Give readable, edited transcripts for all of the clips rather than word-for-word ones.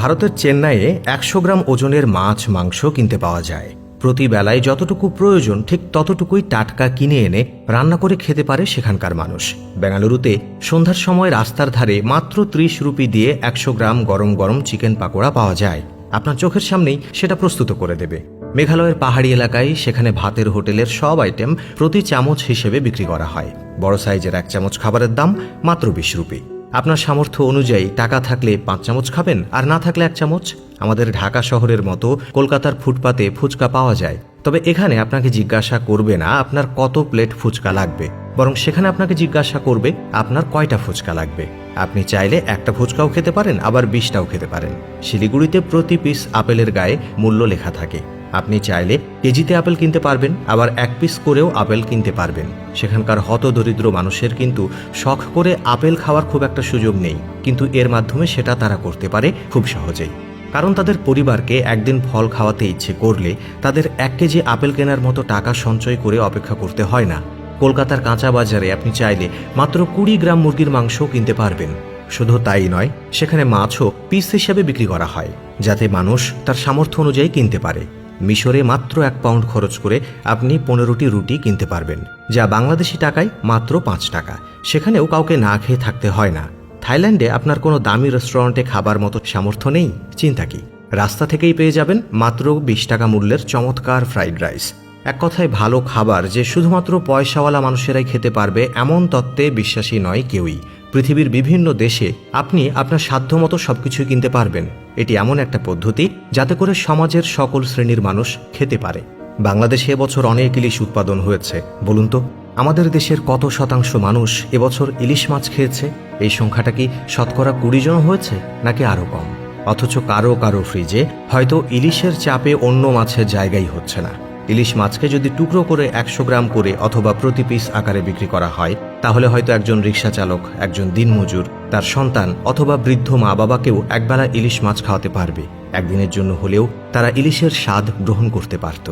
ভারতের চেন্নাইয়ে ১০০ গ্রাম ওজনের মাছ মাংস কিনতে পাওয়া যায়। প্রতি বেলায় যতটুকু প্রয়োজন ঠিক ততটুকুই টাটকা কিনে এনে রান্না করে খেতে পারে সেখানকার মানুষ। বেঙ্গালুরুতে সন্ধ্যার সময় রাস্তার ধারে মাত্র ৩০ রুপি দিয়ে ১০০ গ্রাম গরম গরম চিকেন পাকোড়া পাওয়া যায়। আপনার চোখের সামনেই সেটা প্রস্তুত করে দেবে। মেঘালয়ের পাহাড়ি এলাকায় সেখানে ভাতের হোটেলের সব আইটেম প্রতি চামচ হিসেবে বিক্রি করা হয়। বড় সাইজের ১ চামচ খাবারের দাম মাত্র ২০ রুপি। আপনার সামর্থ্য অনুযায়ী টাকা থাকলে ৫ চামচ খাবেন, আর না থাকলে ১ চামচ। আমাদের ঢাকা শহরের মতো কলকাতার ফুটপাতে ফুচকা পাওয়া যায়, তবে এখানে আপনাকে জিজ্ঞাসা করবে না আপনার কত প্লেট ফুচকা লাগবে, বরং সেখানে আপনাকে জিজ্ঞাসা করবে আপনার কয়টা ফুচকা লাগবে। আপনি চাইলে একটা ফুচকাও খেতে পারেন, আবার ২০টাও খেতে পারেন। শিলিগুড়িতে প্রতি পিস আপেলের গায়ে মূল্য লেখা থাকে। আপনি চাইলে কেজিতে আপেল কিনতে পারবেন, আবার ১ পিস করেও আপেল কিনতে পারবেন। সেখানকার হতদরিদ্র মানুষের কিন্তু শখ করে আপেল খাওয়ার খুব একটা সুযোগ নেই, কিন্তু এর মাধ্যমে সেটা তারা করতে পারে খুব সহজেই। কারণ তাদের পরিবারকে একদিন ফল খাওয়াতে ইচ্ছে করলে তাদের ১ কেজি আপেল কেনার মতো টাকা সঞ্চয় করে অপেক্ষা করতে হয় না। কলকাতার কাঁচা বাজারে আপনি চাইলে মাত্র ২০ গ্রাম মুরগির মাংসও কিনতে পারবেন। শুধু তাই নয়, সেখানে মাছও পিস হিসাবে বিক্রি করা হয়, যাতে মানুষ তার সামর্থ্য অনুযায়ী কিনতে পারে। মিশরে মাত্র ১ পাউন্ড খরচ করে আপনি ১৫টি রুটি কিনতে পারবেন, যা বাংলাদেশি টাকায় মাত্র ৫ টাকা। সেখানেও কাউকে না খেয়ে থাকতে হয় না। থাইল্যান্ডে আপনার কোনো দামি রেস্টুরেন্টে খাবার মতো সামর্থ্য নেই? চিন্তা কি, রাস্তা থেকেই পেয়ে যাবেন মাত্র ২০ টাকা মূল্যের চমৎকার ফ্রাইড রাইস। এক কথায় ভালো খাবার যে শুধুমাত্র পয়সাওয়ালা মানুষেরাই খেতে পারবে এমন তত্ত্বে বিশ্বাসী নয় কেউই। পৃথিবীর বিভিন্ন দেশে আপনি আপনার সাধ্যমতো সবকিছু কিনতে পারবেন। এটি এমন একটা পদ্ধতি যাতে করে সমাজের সকল শ্রেণীর মানুষ খেতে পারে। বাংলাদেশে এবছর অনেক ইলিশ উৎপাদন হয়েছে। বলুন তো, আমাদের দেশের কত শতাংশ মানুষ এবছর ইলিশ মাছ খেয়েছে? এই সংখ্যাটা কি শতকরা ২০ জন হয়েছে, নাকি আরও কম? অথচ কারো কারো ফ্রিজে হয়তো ইলিশের চাপে অন্য মাছের জায়গাই হচ্ছে না। ইলিশ মাছকে যদি টুকরো করে ১০০ গ্রাম করে অথবা প্রতি পিস আকারে বিক্রি করা হয়, তাহলে হয়তো একজন রিক্সা চালক, একজন দিনমজুর, তার সন্তান অথবা বৃদ্ধ মা বাবাকেও একবেলা ইলিশ মাছ খাওয়াতে পারবে। একদিনের জন্য হলেও তারা ইলিশের স্বাদ গ্রহণ করতে পারত।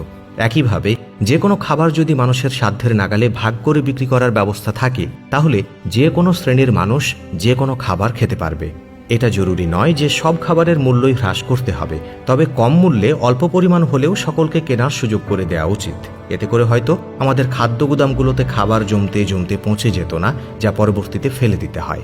একইভাবে যে কোনো খাবার যদি মানুষের সাধ্যের নাগালে ভাগ করে বিক্রি করার ব্যবস্থা থাকে, তাহলে যে কোনো শ্রেণীর মানুষ যে কোনো খাবার খেতে পারবে। এটা জরুরি নয় যে সব খাবারের মূল্যই হ্রাস করতে হবে, তবে কম মূল্যে অল্প পরিমাণ হলেও সকলকে কেনার সুযোগ করে দেওয়া উচিত। এতে করে হয়তো আমাদের খাদ্য গুদামগুলোতে খাবার জমতে জমতে পৌঁছে যেত না, যা পরবর্তীতে ফেলে দিতে হয়।